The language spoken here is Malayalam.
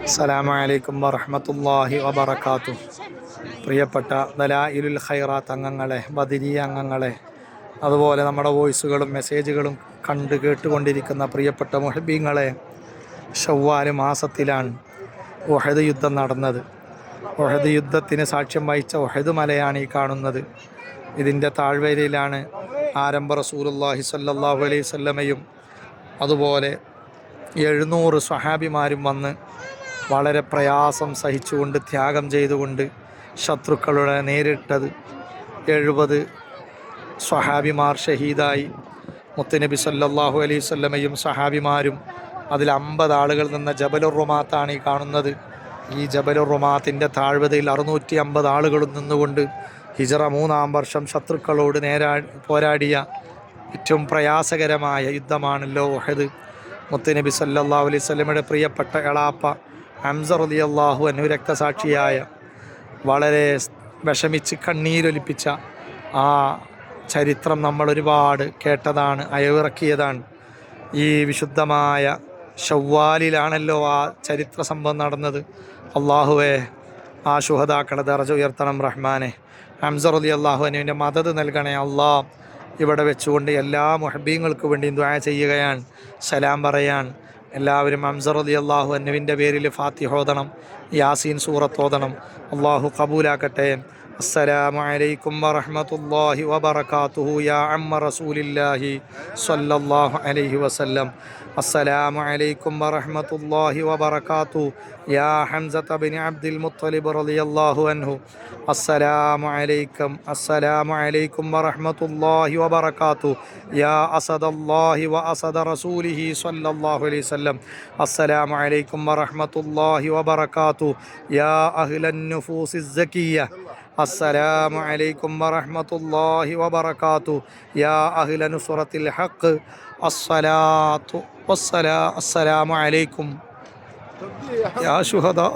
അസ്സലാമു അലൈക്കും വറഹ്മത്തുള്ളാഹി വബറകാതുഹു. പ്രിയപ്പെട്ട ദലായിലുൽ ഖൈറാത്ത് അംഗങ്ങളെ, ബദരിയ അംഗങ്ങളെ, അതുപോലെ നമ്മുടെ വോയിസുകളും മെസ്സേജുകളും കണ്ട് കേട്ടുകൊണ്ടിരിക്കുന്ന പ്രിയപ്പെട്ട മുഹബ്ബീങ്ങളെ, ശവ്വാൽ മാസത്തിലാണ് ഉഹദ് യുദ്ധം നടന്നത്. ഉഹദ് യുദ്ധത്തിന് സാക്ഷ്യം വഹിച്ച ഉഹദ് മലയാണ് ഈ കാണുന്നത്. ഇതിൻ്റെ താഴ്വരയിലാണ് ആരംഭ റസൂലുള്ളാഹി സ്വല്ലല്ലാഹു അലൈഹി വസല്ലമയും അതുപോലെ 700 സ്വഹാബിമാരും വന്ന് വളരെ പ്രയാസം സഹിച്ചുകൊണ്ട് ത്യാഗം ചെയ്തുകൊണ്ട് ശത്രുക്കളുടെ നേരിട്ടത്. 70 സ്വഹാബിമാർ ഷഹീദായി. മുത്തുനബി സല്ലല്ലാഹു അലൈഹി വസല്ലമയും സഹാബിമാരും അതിൽ 50 ആളുകൾ നിന്ന ജബലുർ റുമാത്താണ് ഈ കാണുന്നത്. ഈ ജബലുർ റുമാത്തിൻ്റെ താഴ്വരയിൽ 650 ആളുകളും നിന്നുകൊണ്ട് ഹിജറ 3-ാം വർഷം ശത്രുക്കളോട് പോരാടിയ ഏറ്റവും പ്രയാസകരമായ യുദ്ധമാണല്ലോ ഉഹദ്. മുത്തുനബി സല്ലല്ലാഹു അലൈഹി വസല്ലമയുടെ പ്രിയപ്പെട്ട എളാപ്പ ഹംസ റളിയല്ലാഹു അൻഹു രക്തസാക്ഷിയായ, വളരെ വിഷമിച്ച് കണ്ണീരൊലിപ്പിച്ച ആ ചരിത്രം നമ്മൾ ഒരുപാട് കേട്ടതാണ്, അയവിറക്കിയതാണ്. ഈ വിശുദ്ധമായ ശവ്വാലിലാണല്ലോ ആ ചരിത്ര സംഭവം നടന്നത്. അള്ളാഹുവേ, ആ ശുഹദാക്കളുടെ ദർജ ഉയർത്തണം റഹ്മാനെ. ഹംസ റളിയല്ലാഹു അൻഹുവിൻ്റെ മദത് നൽകണേ അള്ളാഹ്. ഇവിടെ വെച്ചുകൊണ്ട് എല്ലാ മുഹബ്ബീങ്ങൾക്ക് വേണ്ടിയും ദുആ ചെയ്യുകയാണ്, സലാം പറയാൻ. എല്ലാവരും ഹംസ റളിയല്ലാഹു അൻഹുവിൻ്റെ പേരിൽ ഫാത്തിഹ ഓതണം, യാസീൻ സൂറത്ത് ഓതണം. അള്ളാഹു കബൂലാക്കട്ടെ. അസ്സലാമു അലൈക്കും വറഹ്മത്തുള്ളാഹി വബറകാതുഹു യാ അമ്മ റസൂലില്ലാഹി സ്വല്ലല്ലാഹു അലൈഹി വസല്ലം. അസ്സലാമു അലൈക്കും വറഹ്മത്തുള്ളാഹി വബറകാതുഹു യാ ഹംസത ബിൻ അബ്ദുൽ മുത്തലിബ് റളിയല്ലാഹു അൻഹു. അസ്സലാമു അലൈക്കും വറഹ്മത്തുള്ളാഹി വബറകാതുഹു യാ അസദല്ലാഹി വ അസദ റസൂലിഹി സ്വല്ലല്ലാഹു അലൈഹി വസല്ലം. അസ്സലാമു അലൈക്കും വറഹ്മത്തുള്ളാഹി വബറകാതുഹു യാ അഹ്ലൻ നുഫൂസിസ് സക്കിയ്യ. അസ്സലാമു അലൈക്കും വറഹ്മത്തുള്ളാഹി വബറകാതുഹു യാ അഹ്ല നുസ്റത്തിൽ ഹഖ്. അസ്സലാത്തു വസ്സലാം. അസ്സലാമു അലൈക്കും യാ ശുഹദാ.